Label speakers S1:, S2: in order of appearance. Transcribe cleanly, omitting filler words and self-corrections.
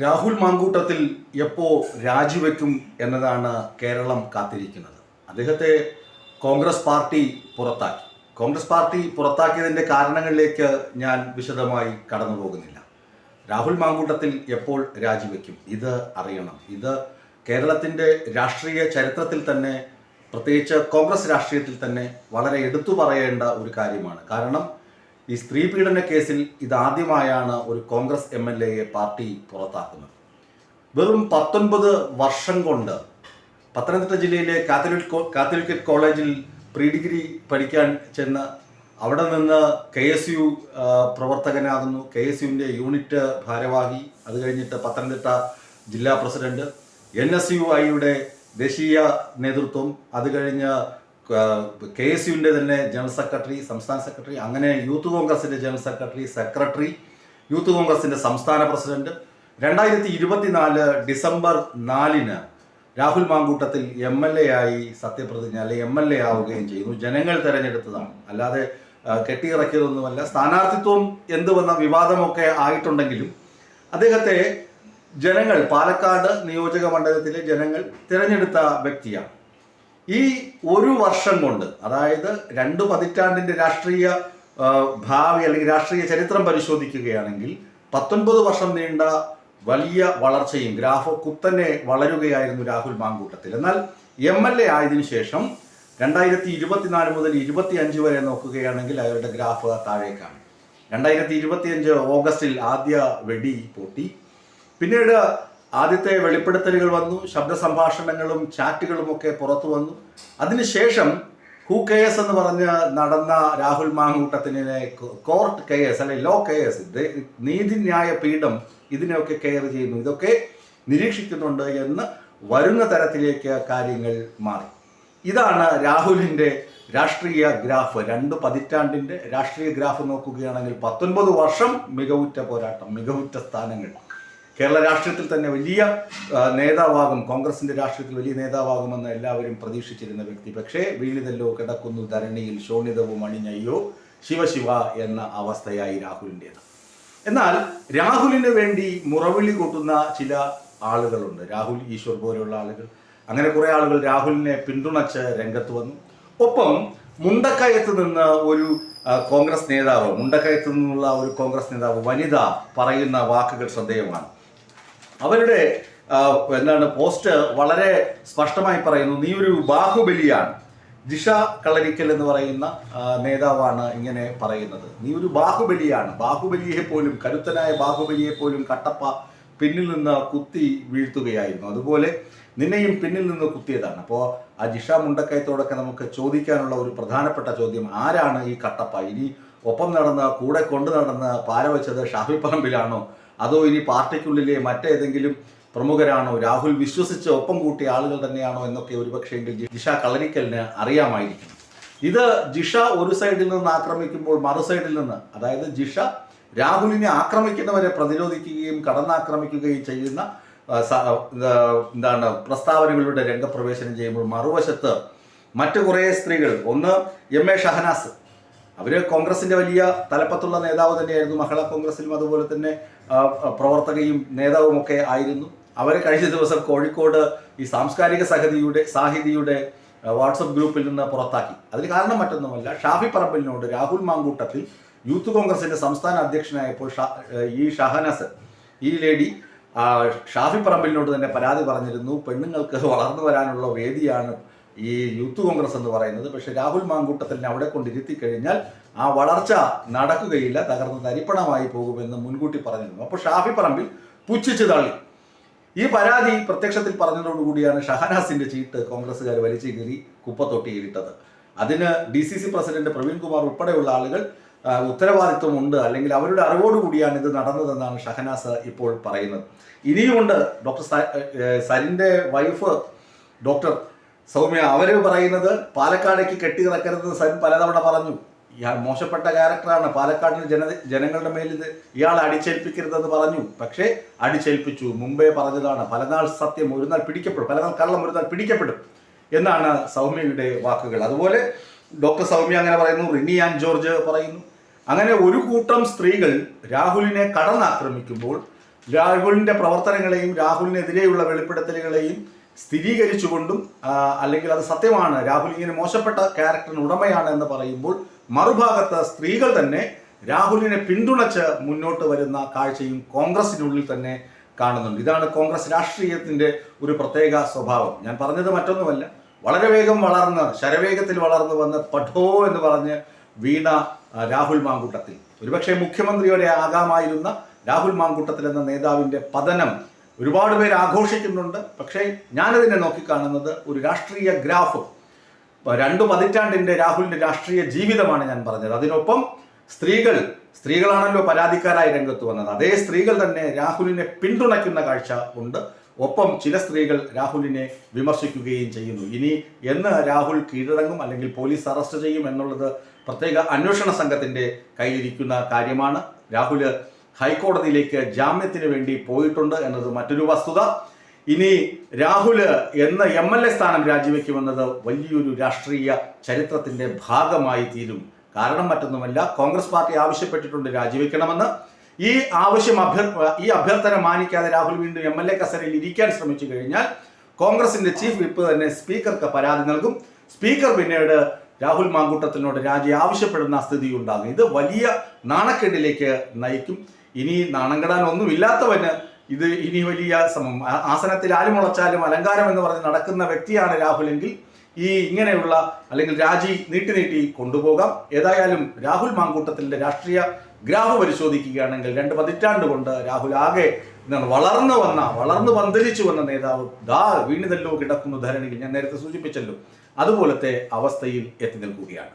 S1: രാഹുൽ മാങ്കൂട്ടത്തിൽ എപ്പോൾ രാജിവെക്കും എന്നതാണ് കേരളം കാത്തിരിക്കുന്നത്. അദ്ദേഹത്തെ കോൺഗ്രസ് പാർട്ടി പുറത്താക്കി. കോൺഗ്രസ് പാർട്ടി പുറത്താക്കിയതിൻ്റെ കാരണങ്ങളിലേക്ക് ഞാൻ വിശദമായി കടന്നു പോകുന്നില്ല. രാഹുൽ മാങ്കൂട്ടത്തിൽ എപ്പോൾ രാജിവെക്കും ഇത് അറിയണം. ഇത് കേരളത്തിൻ്റെ രാഷ്ട്രീയ ചരിത്രത്തിൽ തന്നെ, പ്രത്യേകിച്ച് കോൺഗ്രസ് രാഷ്ട്രീയത്തിൽ തന്നെ വളരെ എടുത്തു പറയേണ്ട ഒരു കാര്യമാണ്. കാരണം ഈ സ്ത്രീ പീഡന കേസിൽ ഇതാദ്യമായാണ് ഒരു കോൺഗ്രസ് MLA പാർട്ടി പുറത്താക്കുന്നത്. വെറും 19 വർഷം കൊണ്ട് പത്തനംതിട്ട ജില്ലയിലെ കാത്തലിക് കോളേജിൽ പ്രീ ഡിഗ്രി പഠിക്കാൻ ചെന്ന് അവിടെ നിന്ന് KSU പ്രവർത്തകനാകുന്നു, KSUവിൻ്റെ യൂണിറ്റ് ഭാരവാഹി, അത് കഴിഞ്ഞിട്ട് പത്തനംതിട്ട ജില്ലാ പ്രസിഡന്റ്, NSUIയുടെ ദേശീയ നേതൃത്വം, അത് കഴിഞ്ഞ് KSUവിൻ്റെ തന്നെ ജനറൽ സെക്രട്ടറി, സംസ്ഥാന സെക്രട്ടറി, അങ്ങനെ യൂത്ത് കോൺഗ്രസിൻ്റെ ജനറൽ സെക്രട്ടറി, യൂത്ത് കോൺഗ്രസിൻ്റെ സംസ്ഥാന president. 2024 December 4 Rahul Mamkootathil MLA ആയി സത്യപ്രതിജ്ഞ, അല്ലെ MLA ആവുകയും ചെയ്യുന്നു. ജനങ്ങൾ തെരഞ്ഞെടുത്തതാണ്, അല്ലാതെ കെട്ടിയിറക്കിയതൊന്നുമല്ല. സ്ഥാനാർത്ഥിത്വം എന്തുവെന്ന വിവാദമൊക്കെ ആയിട്ടുണ്ടെങ്കിലും അദ്ദേഹത്തെ ജനങ്ങൾ, പാലക്കാട് നിയോജക മണ്ഡലത്തിലെ ജനങ്ങൾ തിരഞ്ഞെടുത്ത വ്യക്തിയാണ്. ഈ ഒരു വർഷം കൊണ്ട്, അതായത് 2 പതിറ്റാണ്ടിൻ്റെ രാഷ്ട്രീയ ഭാവി അല്ലെങ്കിൽ രാഷ്ട്രീയ ചരിത്രം പരിശോധിക്കുകയാണെങ്കിൽ 19 വർഷം നീണ്ട വലിയ വളർച്ചയും ഗ്രാഫ് കുത്തനെ വളരുകയായിരുന്നു രാഹുൽ മാങ്കൂട്ടത്തിൽ. എന്നാൽ MLA ആയതിനു ശേഷം 2024 മുതൽ 25 വരെ നോക്കുകയാണെങ്കിൽ അയാളുടെ ഗ്രാഫ് താഴേക്കാണ്. 2025 ഓഗസ്റ്റിൽ ആദ്യ വെടി പൊട്ടി. പിന്നീട് ആദ്യത്തെ വെളിപ്പെടുത്തലുകൾ വന്നു, ശബ്ദ സംഭാഷണങ്ങളും ചാറ്റുകളും ഒക്കെ പുറത്തു വന്നു. അതിനുശേഷം ഹു കേസ് എന്ന് പറഞ്ഞ് നടന്ന രാഹുൽ മാങ്കൂട്ടത്തിനെ കോർട്ട് കേസ്, അല്ലെ ലോ കേസ്, നീതിന്യായ പീഠം ഇതിനെയൊക്കെ കെയർ ചെയ്യുന്നു, ഇതൊക്കെ നിരീക്ഷിക്കുന്നുണ്ട് എന്ന് വരുന്ന തരത്തിലേക്ക് കാര്യങ്ങൾ മാറി. ഇതാണ് രാഹുലിൻ്റെ രാഷ്ട്രീയ ഗ്രാഫ്. 2 പതിറ്റാണ്ടിൻ്റെ രാഷ്ട്രീയ ഗ്രാഫ് നോക്കുകയാണെങ്കിൽ 19 വർഷം മികവുറ്റ പോരാട്ടം, മികവുറ്റ സ്ഥാനങ്ങൾ. കേരള രാഷ്ട്രീയത്തിൽ തന്നെ വലിയ നേതാവാകും, കോൺഗ്രസിൻ്റെ രാഷ്ട്രീയത്തിൽ വലിയ നേതാവാകുമെന്ന് എല്ലാവരും പ്രതീക്ഷിച്ചിരുന്ന വ്യക്തി. പക്ഷേ വീണിതല്ലോ കിടക്കുന്നു ധരണിയിൽ ശോണിതവും അണിഞ്ഞയ്യോ ശിവശിവ എന്ന അവസ്ഥയായി രാഹുലിൻ്റേത്. എന്നാൽ രാഹുലിന് വേണ്ടി മുറവിളി കൂട്ടുന്ന ചില ആളുകളുണ്ട്, രാഹുൽ ഈശ്വർ പോലെയുള്ള ആളുകൾ. അങ്ങനെ കുറേ ആളുകൾ രാഹുലിനെ പിന്തുണച്ച് രംഗത്ത് വന്നു. ഒപ്പം മുണ്ടക്കയത്ത് നിന്ന് ഒരു കോൺഗ്രസ് നേതാവ്, മുണ്ടക്കയത്ത് നിന്നുള്ള ഒരു കോൺഗ്രസ് നേതാവ് വനിത പറയുന്ന വാക്കുകൾ ശ്രദ്ധേയമാണ്. അവരുടെ പോസ്റ്റ് വളരെ സ്പഷ്ടമായി പറയുന്നു. നീ ഒരു ബാഹുബലിയാണ്. ജിഷ കളരിക്കൽ എന്ന് പറയുന്ന നേതാവാണ് ഇങ്ങനെ പറയുന്നത്. നീ ഒരു ബാഹുബലിയാണ്. ബാഹുബലിയെ പോലും, കരുത്തനായ ബാഹുബലിയെ പോലും കട്ടപ്പ പിന്നിൽ നിന്ന് കുത്തി വീഴ്ത്തുകയായിരുന്നു. അതുപോലെ നിന്നെയും പിന്നിൽ നിന്ന് കുത്തിയതാണ്. അപ്പോൾ ആ ജിഷ മുണ്ടക്കയത്തോടൊക്കെ നമുക്ക് ചോദിക്കാനുള്ള ഒരു പ്രധാനപ്പെട്ട ചോദ്യം, ആരാണ് ഈ കട്ടപ്പ? ഇനി ഒപ്പം നടന്ന് കൂടെ കൊണ്ടു നടന്ന് പാരവെച്ചത് ഷാഫി പറമ്പിലാണോ, അതോ ഇനി പാർട്ടിക്കുള്ളിലെ മറ്റേതെങ്കിലും പ്രമുഖരാണോ, രാഹുൽ വിശ്വസിച്ച് ഒപ്പം കൂട്ടിയ ആളുകൾ തന്നെയാണോ എന്നൊക്കെ ഒരുപക്ഷെങ്കിൽ ജിഷ കളരിക്കലിന് അറിയാമായിരിക്കും. ഇത് ജിഷ ഒരു സൈഡിൽ നിന്ന് ആക്രമിക്കുമ്പോൾ മറു സൈഡിൽ നിന്ന്, അതായത് ജിഷ രാഹുലിനെ ആക്രമിക്കുന്നവരെ പ്രതിരോധിക്കുകയും കടന്നാക്രമിക്കുകയും ചെയ്യുന്ന പ്രസ്താവനകളുടെ രംഗപ്രവേശനം ചെയ്യുമ്പോൾ മറുവശത്ത് മറ്റു കുറേ സ്ത്രീകൾ, ഒന്ന് MA ഷഹനാസ്, അവർ കോൺഗ്രസിൻ്റെ വലിയ തലപ്പത്തുള്ള നേതാവ് തന്നെയായിരുന്നു. മഹിളാ കോൺഗ്രസിലും അതുപോലെ തന്നെ പ്രവർത്തകയും നേതാവുമൊക്കെ ആയിരുന്നു. അവർ കഴിഞ്ഞ ദിവസം കോഴിക്കോട് ഈ സാംസ്കാരിക സാഹിതിയുടെ വാട്സപ്പ് ഗ്രൂപ്പിൽ നിന്ന് പുറത്താക്കി. അതിന് കാരണം മറ്റൊന്നുമല്ല, ഷാഫി പറമ്പിലിനോട് രാഹുൽ മാങ്കൂട്ടത്തിൽ യൂത്ത് കോൺഗ്രസിൻ്റെ സംസ്ഥാന അധ്യക്ഷനായപ്പോൾ ഈ ഷഹനാസ്, ഈ ലേഡി ഷാഫി പറമ്പിലിനോട് തന്നെ പരാതി പറഞ്ഞിരുന്നു. പെണ്ണുങ്ങൾക്ക് വളർന്നു വരാനുള്ള വേദിയാണ് ഈ യൂത്ത് കോൺഗ്രസ് എന്ന് പറയുന്നത്. പക്ഷേ രാഹുൽ മാങ്കൂട്ടത്തിനെ അവിടെ കൊണ്ടിരുത്തി കഴിഞ്ഞാൽ ആ വളർച്ച നടക്കുകയില്ല, തകർന്ന് തരിപ്പണമായി പോകുമെന്ന് മുൻകൂട്ടി പറഞ്ഞിരുന്നു. അപ്പോൾ ഷാഫി പറമ്പിൽ പുച്ഛിച്ച് തള്ളി. ഈ പരാതി പ്രത്യക്ഷത്തിൽ പറഞ്ഞതോടുകൂടിയാണ് ഷഹനാസിന്റെ ചീട്ട് കോൺഗ്രസ്സുകാർ വലിച്ചു കീറി കുപ്പത്തൊട്ടിയിലിട്ടത്. അതിന് DCC പ്രസിഡന്റ് പ്രവീൺ കുമാർ ഉൾപ്പെടെയുള്ള ആളുകൾ ഉത്തരവാദിത്വമുണ്ട്, അല്ലെങ്കിൽ അവരുടെ അറിവോടുകൂടിയാണ് ഇത് നടന്നതെന്നാണ് ഷഹനാസ് ഇപ്പോൾ പറയുന്നത്. ഇനിയുമുണ്ട് ഡോക്ടർ സരിൻ്റെ വൈഫ് ഡോക്ടർ സൗമ്യ, അവർ പറയുന്നത് പാലക്കാടേക്ക് കെട്ടിയിറക്കരുതെന്ന് സരിൻ പലതവണ പറഞ്ഞു. ഇയാൾ മോശപ്പെട്ട ക്യാരക്ടറാണ്, പാലക്കാടിന് ജനങ്ങളുടെ മേലിൽ ഇയാൾ അടിച്ചേൽപ്പിക്കരുതെന്ന് പറഞ്ഞു. പക്ഷേ അടിച്ചേൽപ്പിച്ചു. മുമ്പേ പറഞ്ഞതാണ്, പലനാൾ സത്യം ഒരു നാൾ പിടിക്കപ്പെടും, പലനാൾ കള്ളം ഒരു നാൾ പിടിക്കപ്പെടും എന്നാണ് സൗമ്യയുടെ വാക്കുകൾ. അതുപോലെ ഡോക്ടർ സൗമ്യ അങ്ങനെ പറയുന്നു, റിനി ആൻഡ് ജോർജ് പറയുന്നു. അങ്ങനെ ഒരു കൂട്ടം സ്ത്രീകൾ രാഹുലിനെ കടന്നാക്രമിക്കുമ്പോൾ രാഹുലിൻ്റെ പ്രവർത്തനങ്ങളെയും രാഹുലിനെതിരെയുള്ള വെളിപ്പെടുത്തലുകളെയും സ്ഥിരീകരിച്ചുകൊണ്ടും അല്ലെങ്കിൽ അത് സത്യമാണ്, രാഹുൽ ഇങ്ങനെ മോശപ്പെട്ട ക്യാരക്ടറിന് ഉടമയാണ് എന്ന് പറയുമ്പോൾ മറുഭാഗത്ത് സ്ത്രീകൾ തന്നെ രാഹുലിനെ പിന്തുണച്ച് മുന്നോട്ട് വരുന്ന കാഴ്ചയും കോൺഗ്രസിനുള്ളിൽ തന്നെ കാണുന്നുണ്ട്. ഇതാണ് കോൺഗ്രസ് രാഷ്ട്രീയത്തിൻ്റെ ഒരു പ്രത്യേക സ്വഭാവം. ഞാൻ പറഞ്ഞത് മറ്റൊന്നുമല്ല, വളരെ വേഗം വളർന്ന് ശരവേഗത്തിൽ വളർന്നു വന്ന് പഠോ എന്ന് പറഞ്ഞ് വീണ രാഹുൽ മാങ്കൂട്ടത്തിൽ, ഒരുപക്ഷെ മുഖ്യമന്ത്രി വരെ ആകാമായിരുന്ന രാഹുൽ മാങ്കൂട്ടത്തിൽ എന്ന നേതാവിൻ്റെ പതനം ഒരുപാട് പേര് ആഘോഷിക്കുന്നുണ്ട്. പക്ഷേ ഞാനതിനെ നോക്കിക്കാണുന്നത് ഒരു രാഷ്ട്രീയ ഗ്രാഫ്, 2 പതിറ്റാണ്ടിൻ്റെ രാഹുലിൻ്റെ രാഷ്ട്രീയ ജീവിതമാണ് ഞാൻ പറഞ്ഞത്. അതിനൊപ്പം സ്ത്രീകളാണല്ലോ പരാതിക്കാരായി രംഗത്ത് വന്നത്. അതേ സ്ത്രീകൾ തന്നെ രാഹുലിനെ പിന്തുണയ്ക്കുന്ന കാഴ്ച ഉണ്ട്. ഒപ്പം ചില സ്ത്രീകൾ രാഹുലിനെ വിമർശിക്കുകയും ചെയ്യുന്നു. ഇനി എന്ന് രാഹുൽ കീഴടങ്ങും അല്ലെങ്കിൽ പോലീസ് അറസ്റ്റ് ചെയ്യും എന്നുള്ളത് പ്രത്യേക അന്വേഷണ സംഘത്തിൻ്റെ കയ്യിലിരിക്കുന്ന കാര്യമാണ്. രാഹുൽ ഹൈക്കോടതിയിലേക്ക് ജാമ്യത്തിന് വേണ്ടി പോയിട്ടുണ്ട് എന്നത് മറ്റൊരു വസ്തുത. ഇനി രാഹുൽ എന്ന് MLA സ്ഥാനം രാജിവെക്കുമെന്നത് വലിയൊരു രാഷ്ട്രീയ ചരിത്രത്തിൻ്റെ ഭാഗമായി തീരും. കാരണം മറ്റൊന്നുമല്ല, കോൺഗ്രസ് പാർട്ടി ആവശ്യപ്പെട്ടിട്ടുണ്ട് രാജിവെക്കണമെന്ന്. ഈ അഭ്യർത്ഥന മാനിക്കാതെ രാഹുൽ വീണ്ടും MLA കസേരയിൽ ഇരിക്കാൻ ശ്രമിച്ചു കഴിഞ്ഞാൽ കോൺഗ്രസിന്റെ ചീഫ് വിപ്പ് തന്നെ സ്പീക്കർക്ക് പരാതി നൽകും. സ്പീക്കർ പിന്നീട് രാഹുൽ മാങ്കൂട്ടത്തിനോട് രാജി ആവശ്യപ്പെടുന്ന സ്ഥിതി ഉണ്ടാകും. ഇത് വലിയ നാണക്കേടിലേക്ക് നയിക്കും. ഇനി നാണം കെടാൻ ഒന്നുമില്ലാത്തവന് ഇത് ഇനി വലിയ ആസനത്തിൽ ആലുമുളച്ചാലും അലങ്കാരം എന്ന് പറഞ്ഞ് നടക്കുന്ന വ്യക്തിയാണ് രാഹുലെങ്കിൽ ഈ ഇങ്ങനെയുള്ള അല്ലെങ്കിൽ രാജി നീട്ടി കൊണ്ടുപോകാം. ഏതായാലും രാഹുൽ മാങ്കൂട്ടത്തിൻ്റെ രാഷ്ട്രീയ ഗ്രാഫ് പരിശോധിക്കുകയാണെങ്കിൽ 2 പതിറ്റാണ്ട് കൊണ്ട് രാഹുൽ ആകെ വളർന്നു പന്തലിച്ചു വന്ന നേതാവ് വീണിതല്ലോ കിടക്കുന്നു ധരണിയിൽ, ഞാൻ നേരത്തെ സൂചിപ്പിച്ചല്ലോ, അതുപോലത്തെ അവസ്ഥയിൽ എത്തി നിൽക്കുകയാണ്.